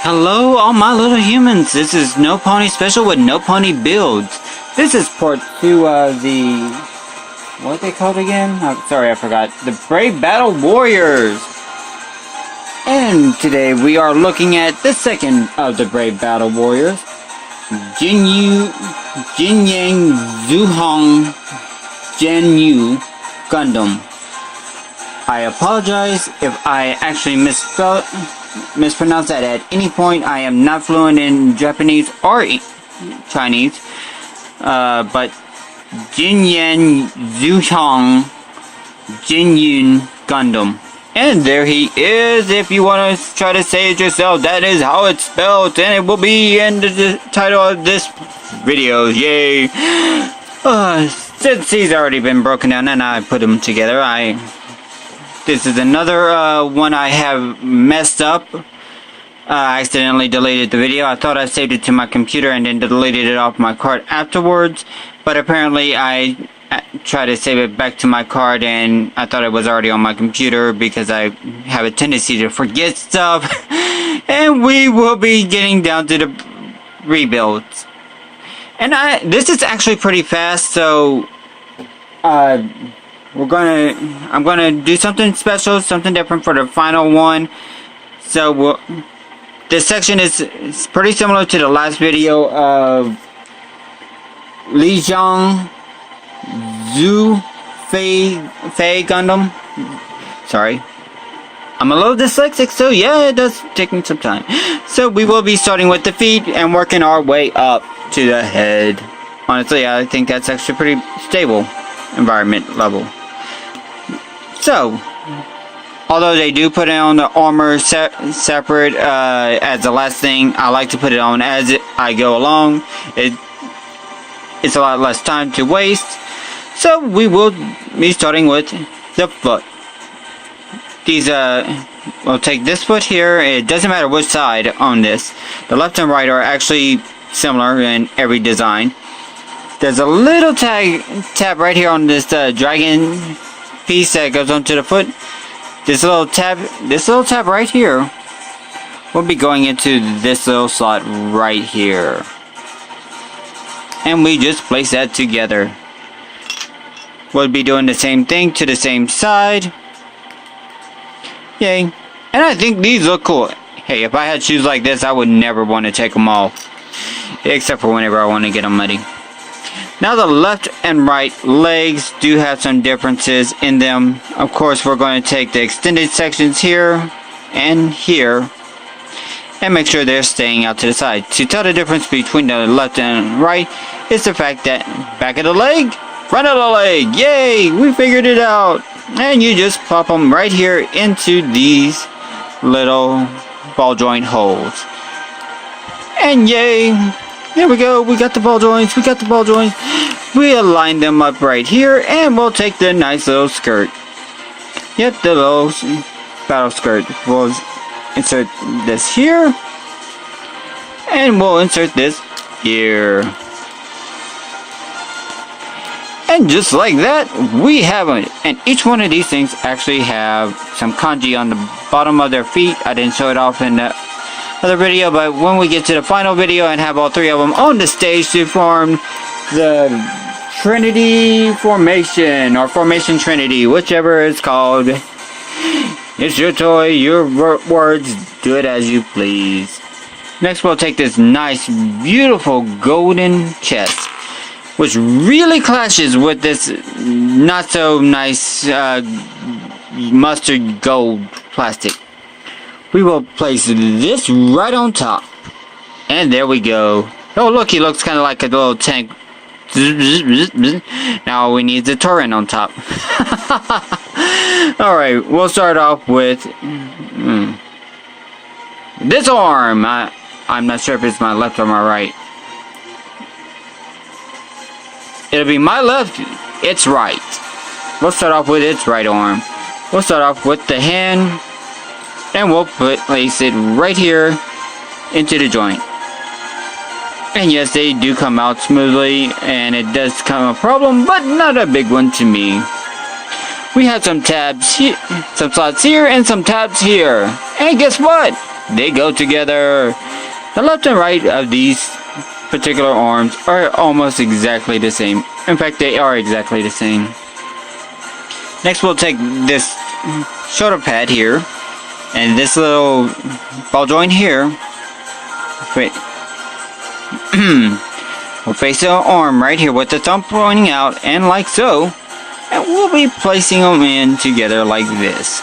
Hello all my little humans, this is Nopony Special with Nopony Builds. This is part 2 of the... what they called again? Oh, sorry, I forgot. The Brave Battle Warriors! And today we are looking at the second of the Brave Battle Warriors. GuiYaZhuang GunaYu Gundam. I apologize if I actually mispronounce that at any point. I am not fluent in Japanese or Chinese, but GuiYaZhuang GunaYu Gundam. And there he is. If you want to try to say it yourself, that is how it's spelled, and it will be in the title of this video. Yay! Since he's already been broken down and I put them together, this is another one I have messed up. I accidentally deleted the video. I thought I saved it to my computer and then deleted it off my card afterwards. But apparently I tried to save it back to my card and I thought it was already on my computer because I have a tendency to forget stuff. And we will be getting down to the rebuilds. And this is actually pretty fast, so I'm gonna do something special, something different for the final one. So this section is pretty similar to the last video of GuiYaZhuang Gundam. Sorry, I'm a little dyslexic, so yeah, it does take me some time. So we will be starting with the feet and working our way up to the head. Honestly, I think that's actually pretty stable environment level. So, although they do put it on the armor separate as the last thing, I like to put it on as I go along. It's a lot less time to waste. So we will be starting with the foot. We'll take this foot here. It doesn't matter which side on this. The left and right are actually similar in every design. There's a little tab right here on this dragon piece that goes onto the foot. This little tab right here will be going into this little slot right here. And we just place that together. We'll be doing the same thing to the same side. Yay. And I think these look cool. Hey, if I had shoes like this, I would never want to take them off. Except for whenever I want to get them muddy. Now the left and right legs do have some differences in them. Of course, we're going to take the extended sections here and here and make sure they're staying out to the side. To tell the difference between the left and right is the fact that back of the leg, front of the leg. Yay! We figured it out. And you just pop them right here into these little ball joint holes. And yay! There we go, we got the ball joints, We align them up right here, and we'll take the nice little skirt. Yep, the little battle skirt. We'll insert this here, and we'll insert this here. And just like that, we have it. And each one of these things actually have some kanji on the bottom of their feet. I didn't show it off in the other video, but when we get to the final video and have all three of them on the stage to form the Trinity Formation, or Formation Trinity, whichever it's called. It's your toy, your words, do it as you please. Next we'll take this nice, beautiful golden chest, which really clashes with this not so nice mustard gold plastic. We will place this right on top. And there we go. Oh look, he looks kind of like a little tank. Now we need the turret on top. Alright, we'll start off with this arm. I'm not sure if it's my left or my right. It'll be my left, it's right. We'll start off with its right arm. We'll start off with the hand. And we'll place it right here into the joint. And yes, they do come out smoothly, and it does become a problem, but not a big one to me. We have some tabs here, some slots here, and some tabs here. And guess what? they go together. The left and right of these particular arms are almost exactly the same. In fact, they are exactly the same. Next, we'll take this shoulder pad here and this little ball joint here. We'll face the arm right here with the thumb pointing out, and like so. And we'll be placing them in together like this.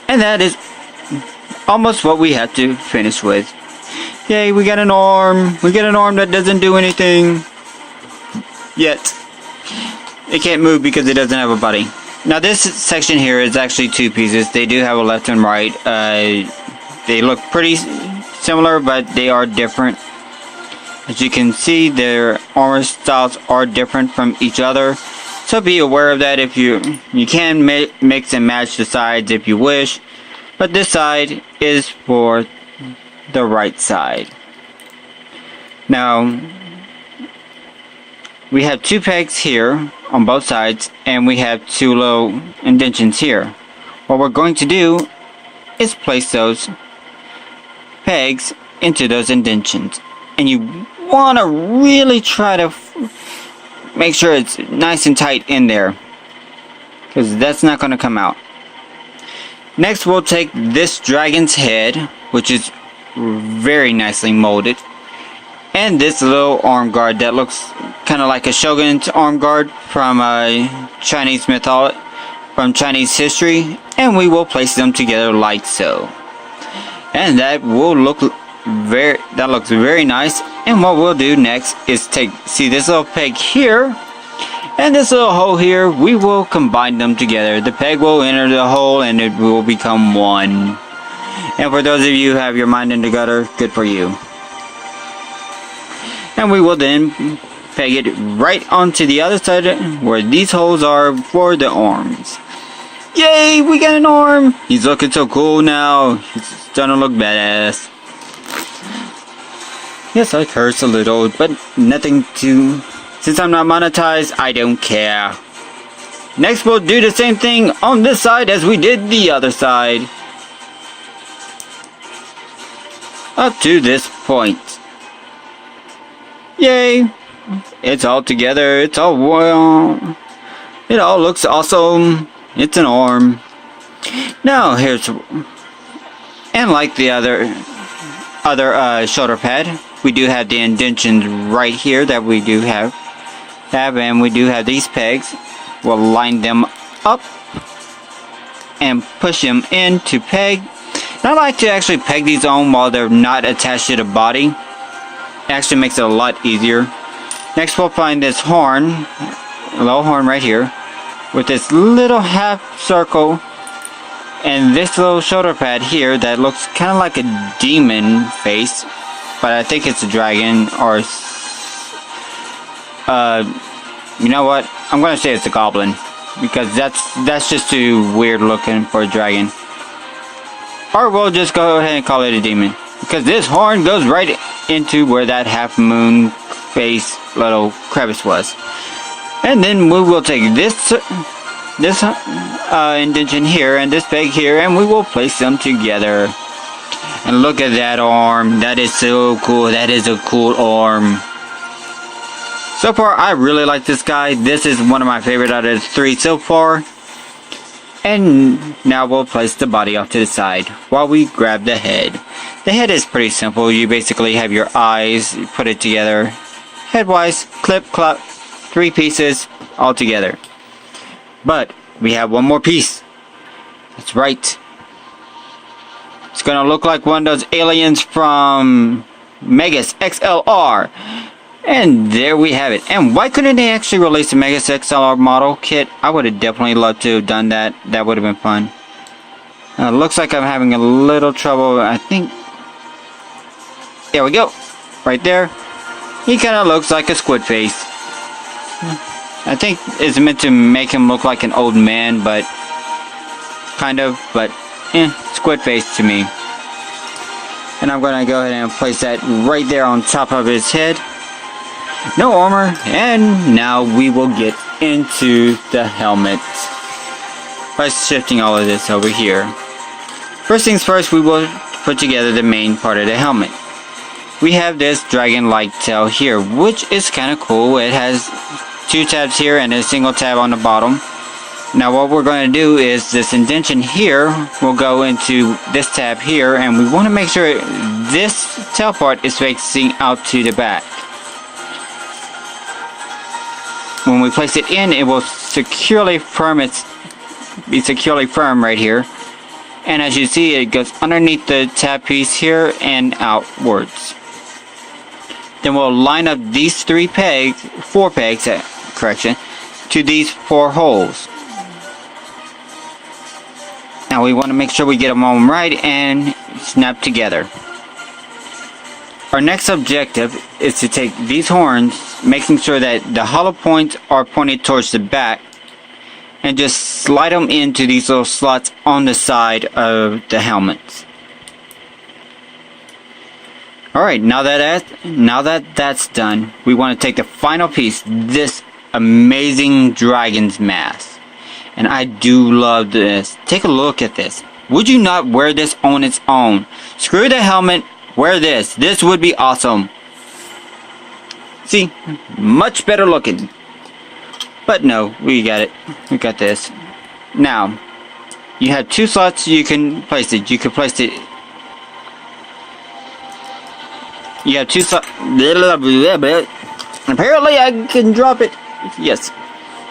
And that is almost what we have to finish with. Yay, we got an arm. We got an arm that doesn't do anything yet. It can't move because it doesn't have a body. Now this section here is actually two pieces. They do have a left and right. They look pretty similar, but they are different. As you can see, their armor styles are different from each other. So be aware of that. If you can mix and match the sides if you wish. But this side is for the right side. Now, we have two pegs here on both sides, and we have two little indentions here. What we're going to do is place those pegs into those indentions. And you want to really try to make sure it's nice and tight in there, because that's not going to come out. Next, we'll take this dragon's head, which is very nicely molded, and this little arm guard that looks kind of like a shogun's arm guard from Chinese mythology, from Chinese history, and we will place them together like so. And that will look that looks very nice. And what we'll do next is see this little peg here and this little hole here. We will combine them together. The peg will enter the hole and it will become one. And for those of you who have your mind in the gutter, good for you. And we will then peg it right onto the other side where these holes are for the arms. Yay, we got an arm. He's looking so cool now. He's starting to look badass. Yes, I curse a little, but nothing to... Since I'm not monetized, I don't care. Next, we'll do the same thing on this side as we did the other side. Up to this point. Yay! It's all together. It's all well. It all looks awesome. It's an arm. Now, here's... And like the other shoulder pad, we do have the indentions right here that we do have, and we do have these pegs. We'll line them up and push them in to peg. And I like to actually peg these on while they're not attached to the body. It actually makes it a lot easier. Next, we'll find this horn, a little horn right here, with this little half circle. And this little shoulder pad here that looks kind of like a demon face, but I think it's a dragon, or you know what? I'm gonna say it's a goblin, because that's just too weird looking for a dragon. Or we'll just go ahead and call it a demon, because this horn goes right into where that half moon face little crevice was. And then we will take this indentation here and this peg here, and we will place them together. And look at that arm. That is so cool. That is a cool arm. So far, I really like this guy. This is one of my favorite out of the three so far. And now we'll place the body off to the side while we grab the head. The head is pretty simple. You basically have your eyes, put it together headwise, clip, clop, 3 pieces all together. But we have one more piece. That's right. It's gonna look like one of those aliens from Megas XLR. And there we have it. And why couldn't they actually release a Megas XLR model kit? I would have definitely loved to have done that. That would have been fun. Looks like I'm having a little trouble. I think... There we go. Right there. He kind of looks like a squid face. I think it's meant to make him look like an old man, but... Kind of, but... squid face to me. And I'm gonna go ahead and place that right there on top of his head. No armor, and now we will get into the helmet by shifting all of this over here. First things first, we will put together the main part of the helmet. We have this dragon-like tail here, which is kind of cool. It has 2 tabs here and a single tab on the bottom. Now what we're going to do is this indentation here will go into this tab here, and we want to make sure this tail part is facing out to the back. When we place it in, it will be securely firm right here. And as you see, it goes underneath the tab piece here and outwards. Then we'll line up these 4 pegs, to these 4 holes. Now we want to make sure we get them all right and snap together. Our next objective is to take these horns, making sure that the hollow points are pointed towards the back, and just slide them into these little slots on the side of the helmets. Alright, now that that's done, we want to take the final piece, this amazing dragon's mask. And I do love this. Take a look at this. Would you not wear this on its own? Screw the helmet, wear this. This would be awesome. See, much better looking. But no, we got it. We got this. Now, you have 2 slots you can place it. You can place it. You have 2 slots. Apparently I can drop it. Yes.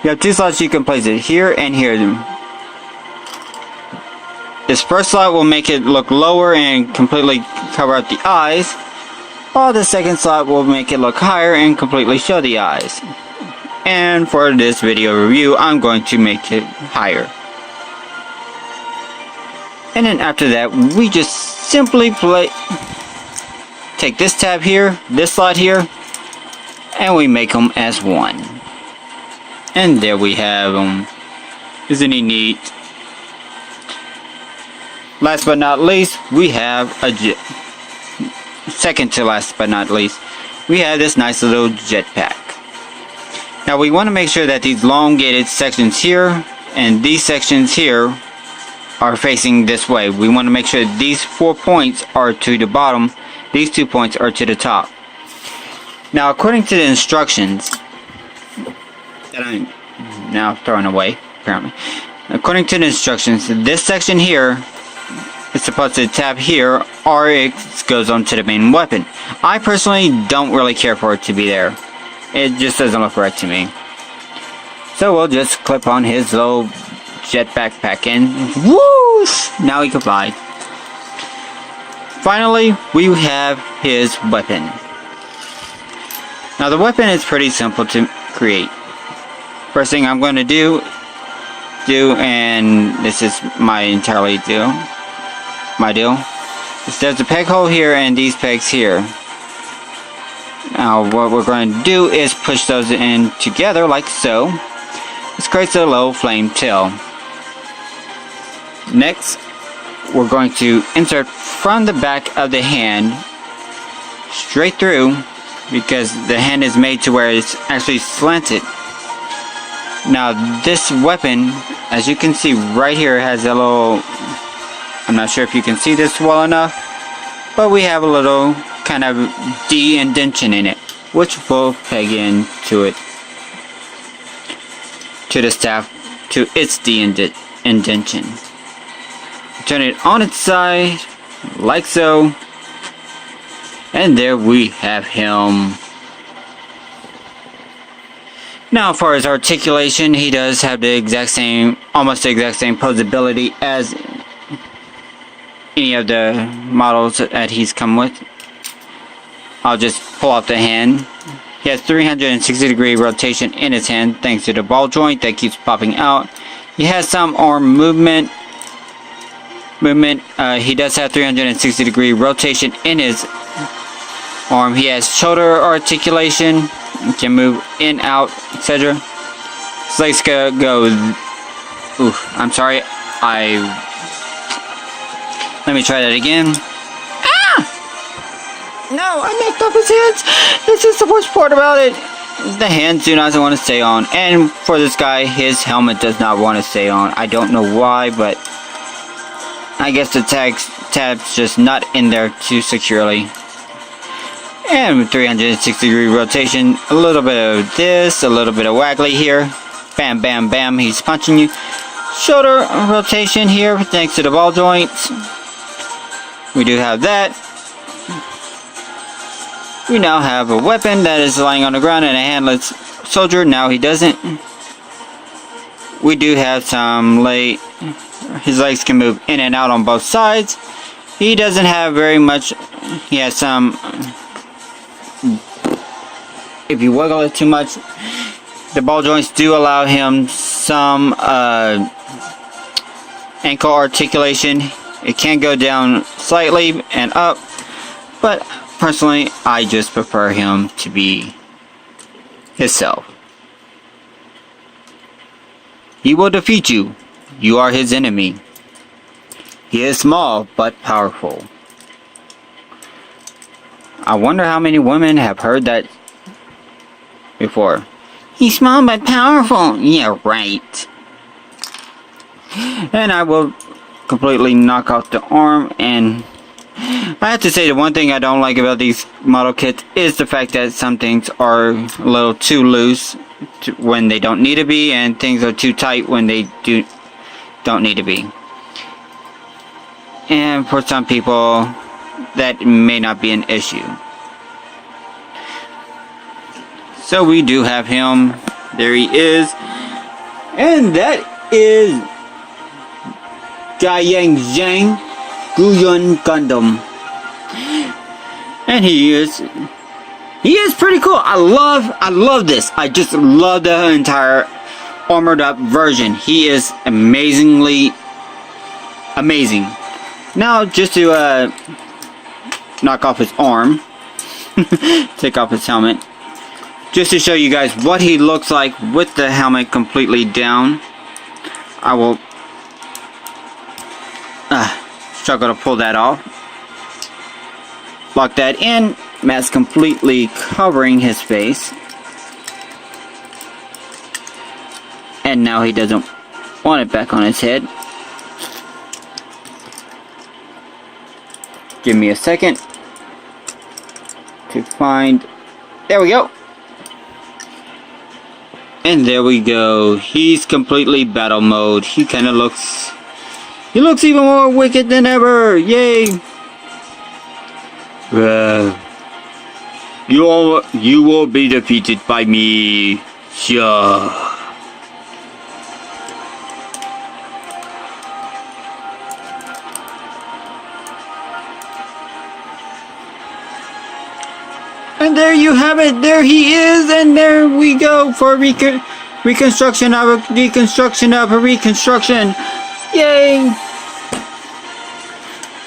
You have 2 slots you can place it here and here. This first slot will make it look lower and completely cover up the eyes, while the second slot will make it look higher and completely show the eyes. And for this video review, I'm going to make it higher. And then after that, we just simply take this tab here, this slot here, and we make them as one. And there we have them. Isn't he neat? Last but not least, we have second to last but not least, we have this nice little jetpack. Now we want to make sure that these elongated sections here and these sections here are facing this way. We want to make sure these 4 points are to the bottom, these 2 points are to the top. Now according to the instructions that I'm now throwing away, apparently. According to the instructions, this section here is supposed to tap here, or it goes on to the main weapon. I personally don't really care for it to be there. It just doesn't look right to me. So we'll just clip on his little jet backpack and whoosh! Now he can fly. Finally, we have his weapon. Now the weapon is pretty simple to create. First thing I'm going to do, and this is my deal, is there's a peg hole here and these pegs here. Now what we're going to do is push those in together like so. This creates a low flame tail. Next, we're going to insert from the back of the hand straight through, because the hand is made to where it's actually slanted. Now this weapon, as you can see right here, has a little, I'm not sure if you can see this well enough, but we have a little kind of D indentation in it, which will peg into it, to the staff, to its D indentation. Turn it on its side, like so, and there we have him. Now, for his articulation, he does have the almost the exact same posability as any of the models that he's come with. I'll just pull off the hand. He has 360-degree rotation in his hand thanks to the ball joint that keeps popping out. He has some arm movement. He does have 360-degree rotation in his arm. He has shoulder articulation. He can move in, out, etc. His legs go. Oof, I'm sorry. Let me try that again. Ah! No, I messed up his hands. This is the worst part about it. The hands do not want to stay on, and for this guy, his helmet does not want to stay on. I don't know why, but I guess the tab's just not in there too securely. And with 360-degree rotation, a little bit of this, a little bit of waggly here. Bam, bam, bam, he's punching you. Shoulder rotation here thanks to the ball joints. We do have that. We now have a weapon that is lying on the ground and a handless soldier. Now he doesn't. We do have some his legs can move in and out on both sides. He doesn't have very much. He has some. If you wiggle it too much, the ball joints do allow him some ankle articulation. It can go down slightly and up, but personally, I just prefer him to be himself. He will defeat you. You are his enemy. He is small but powerful. I wonder how many women have heard that before. He's small but powerful. Yeah, right. And I will completely knock off the arm, and I have to say the one thing I don't like about these model kits is the fact that some things are a little too loose when they don't need to be, and things are too tight when they don't need to be. And for some people, that may not be an issue. So we do have him. There he is. And that is GuiYaZhuang GunaYu Gundam. And he is pretty cool. I love this. I just love the entire armored up version. He is amazingly amazing. Now, just to knock off his arm, take off his helmet, just to show you guys what he looks like with the helmet completely down. I will struggle to pull that off. Lock that in. Mask completely covering his face. And now he doesn't want it back on his head. Give me a second to find. There we go. And there we go. He's completely battle mode. He kind of looks. He looks even more wicked than ever. Yay! You will be defeated by me. Sure. And there you have it. There he is, and there we go for reconstruction of a deconstruction of a reconstruction. Yay!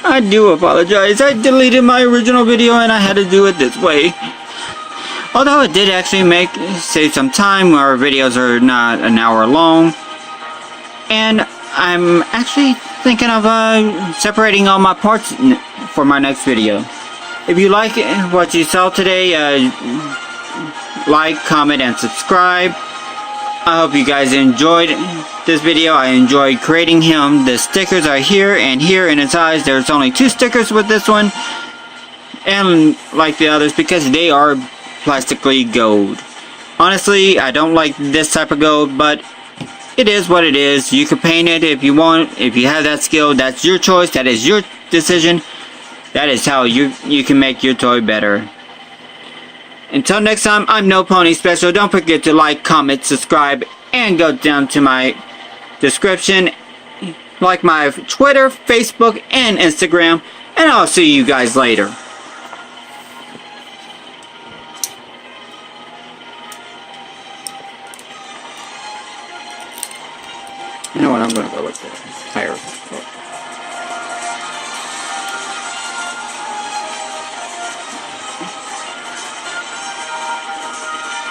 I do apologize. I deleted my original video and I had to do it this way. Although it did actually save some time. Our videos are not an hour long. And I'm actually thinking of separating all my parts for my next video. If you like what you saw today, like, comment, and subscribe. I hope you guys enjoyed this video. I enjoyed creating him. The stickers are here and here in his eyes. There's only 2 stickers with this one, and like the others, because they are plastically gold. Honestly, I don't like this type of gold, but it is what it is. You can paint it if you want. If you have that skill, that's your choice. That is your decision. That is how you can make your toy better. Until next time, I'm Nopony Special. Don't forget to like, comment, subscribe, and go down to my description. Like my Twitter, Facebook, and Instagram. And I'll see you guys later. You know what? I'm going to go with the higher.